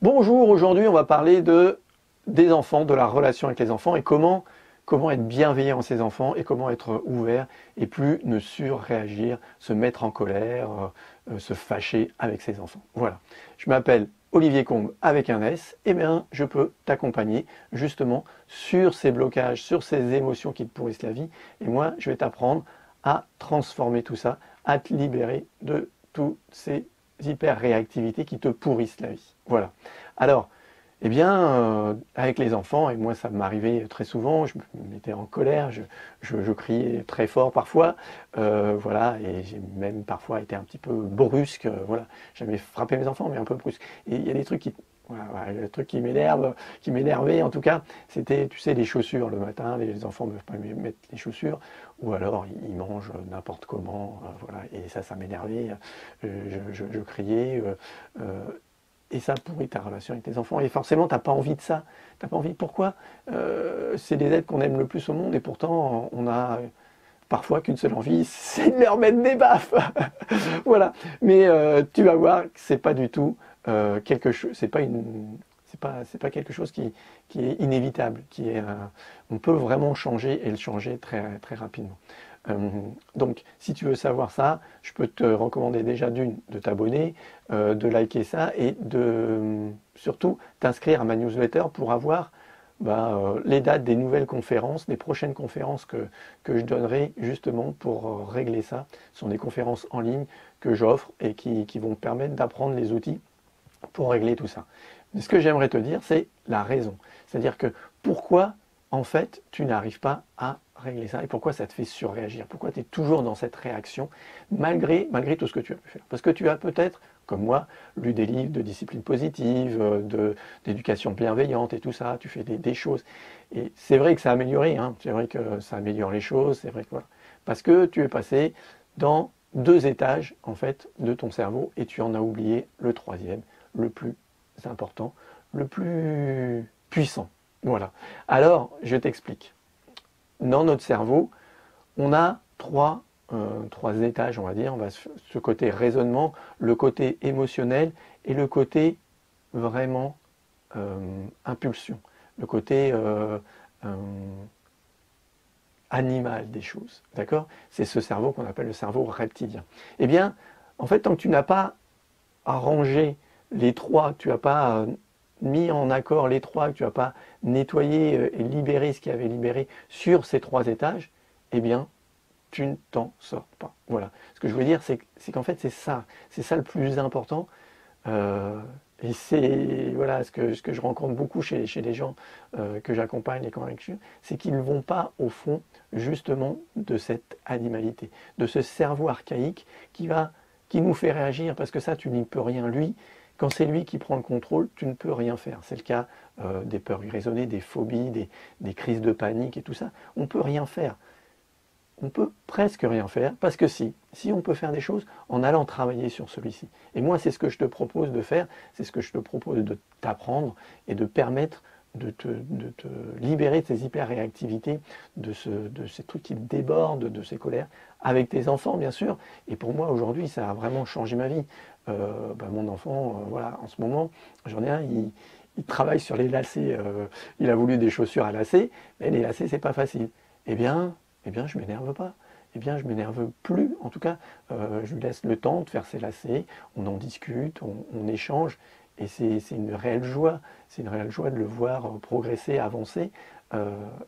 Bonjour, aujourd'hui on va parler des enfants, de la relation avec les enfants et comment être bienveillant à ses enfants et comment être ouvert et plus ne surréagir, se mettre en colère, se fâcher avec ses enfants. Voilà, je m'appelle Olivier Combe avec un S, et bien je peux t'accompagner justement sur ces blocages, sur ces émotions qui te pourrissent la vie, et moi je vais t'apprendre à transformer tout ça, à te libérer de toutes ces hyper-réactivités qui te pourrissent la vie. Voilà. Alors, eh bien, avec les enfants, et moi ça m'arrivait très souvent, je me mettais en colère, je criais très fort parfois, voilà, et j'ai même parfois été un petit peu brusque, voilà, j'avais frappé mes enfants, mais un peu brusque. Et il y a des trucs voilà, le truc qui m'énervait en tout cas, c'était, tu sais, les chaussures le matin, les enfants ne peuvent pas mettre les chaussures, ou alors ils mangent n'importe comment, voilà, et ça m'énervait, je criais. Et ça pourrit ta relation avec tes enfants. Et forcément, tu n'as pas envie de ça. T'as pas envie. Pourquoi? C'est les êtres qu'on aime le plus au monde et pourtant, on a parfois qu'une seule envie, c'est de leur mettre des baffes. Voilà. Mais tu vas voir que c'est pas du tout quelque chose. C'est pas quelque chose qui est inévitable. On peut vraiment changer et le changer très, très rapidement. Donc, si tu veux savoir ça, je peux te recommander déjà de t'abonner, de liker ça et de surtout t'inscrire à ma newsletter pour avoir les dates des nouvelles conférences, des prochaines conférences que je donnerai justement pour régler ça. Ce sont des conférences en ligne que j'offre et qui vont te permettre d'apprendre les outils pour régler tout ça. Mais ce que j'aimerais te dire, c'est la raison. C'est-à-dire que pourquoi, en fait, tu n'arrives pas à régler ça et pourquoi ça te fait surréagir, pourquoi tu es toujours dans cette réaction malgré tout ce que tu as pu faire. Parce que tu as peut-être, comme moi, lu des livres de discipline positive, d'éducation bienveillante et tout ça, tu fais des choses. Et c'est vrai que ça a amélioré, hein, c'est vrai que ça améliore les choses, c'est vrai que voilà. Parce que tu es passé dans 2 étages, en fait, de ton cerveau et tu en as oublié le 3e, le plus important, le plus puissant. Voilà. Alors, je t'explique. Dans notre cerveau, on a trois étages, on va dire. On va ce côté raisonnement, le côté émotionnel et le côté vraiment impulsion, le côté animal des choses. D'accord? C'est ce cerveau qu'on appelle le cerveau reptilien. Eh bien, en fait, tant que tu n'as pas arrangé les trois, tu n'as pas mis en accord les trois, que tu n'as pas nettoyé et libéré ce qui avait libéré sur ces 3 étages, eh bien, tu ne t'en sors pas. Voilà. Ce que je veux dire, c'est qu'en fait, c'est ça le plus important. Et c'est voilà, ce que je rencontre beaucoup chez les gens que j'accompagne, les convaincus, c'est qu'ils ne vont pas au fond justement de cette animalité, de ce cerveau archaïque qui nous fait réagir, parce que ça, tu n'y peux rien. Lui, quand c'est lui qui prend le contrôle, tu ne peux rien faire. C'est le cas des peurs irraisonnées, des phobies, des crises de panique et tout ça. On ne peut rien faire. On peut presque rien faire, parce que si on peut faire des choses en allant travailler sur celui-ci. Et moi, c'est ce que je te propose de faire, c'est ce que je te propose de t'apprendre et de permettre de te libérer de ces hyper-réactivités, de ces trucs qui te débordent, de ces colères, avec tes enfants, bien sûr. Et pour moi, aujourd'hui, ça a vraiment changé ma vie. Mon enfant, voilà, en ce moment, j'en ai un, il travaille sur les lacets. Il a voulu des chaussures à lacets, mais les lacets, c'est pas facile. Eh bien, je ne m'énerve pas. Eh bien, je ne m'énerve plus. En tout cas, je lui laisse le temps de faire ses lacets, on en discute, on échange, et c'est une réelle joie. C'est une réelle joie de le voir progresser, avancer.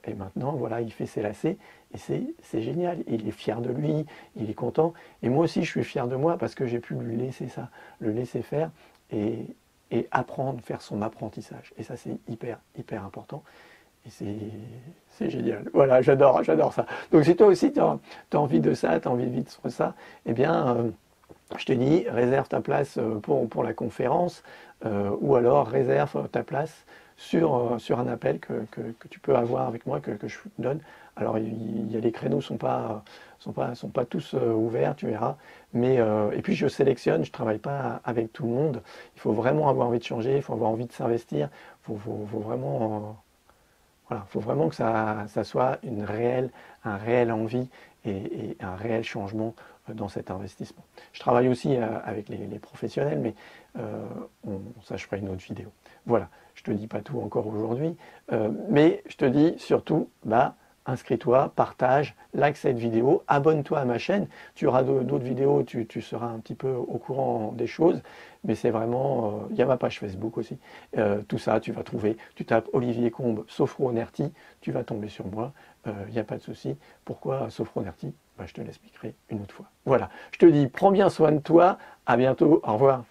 Et maintenant, voilà, il fait ses lacets, et c'est génial. Il est fier de lui, il est content. Et moi aussi, je suis fier de moi parce que j'ai pu lui laisser ça, le laisser faire et apprendre, faire son apprentissage. Et ça, c'est hyper, hyper important. Et c'est génial. Voilà, j'adore ça. Donc si toi aussi tu as envie de ça, tu as envie de vivre ça, eh bien, je te dis, réserve ta place pour la conférence, ou alors réserve ta place sur un appel que tu peux avoir avec moi, que je te donne. Alors, les créneaux sont pas tous ouverts, tu verras. Mais, et puis, je sélectionne, je ne travaille pas avec tout le monde. Il faut vraiment avoir envie de changer, il faut avoir envie de s'investir, il faut vraiment... Voilà, il faut vraiment que ça soit un réel envie et un réel changement dans cet investissement. Je travaille aussi avec les professionnels, mais ça je ferai une autre vidéo. Voilà, je ne te dis pas tout encore aujourd'hui, mais je te dis surtout, inscris-toi, partage, like cette vidéo, abonne-toi à ma chaîne, tu auras d'autres vidéos, tu seras un petit peu au courant des choses, mais c'est vraiment, il y a ma page Facebook aussi, tout ça tu vas trouver, tu tapes Olivier Combe, Sophronerty, tu vas tomber sur moi, il n'y a pas de souci. Pourquoi Sophronerty? Je te l'expliquerai une autre fois. Voilà, je te dis, prends bien soin de toi, à bientôt, au revoir.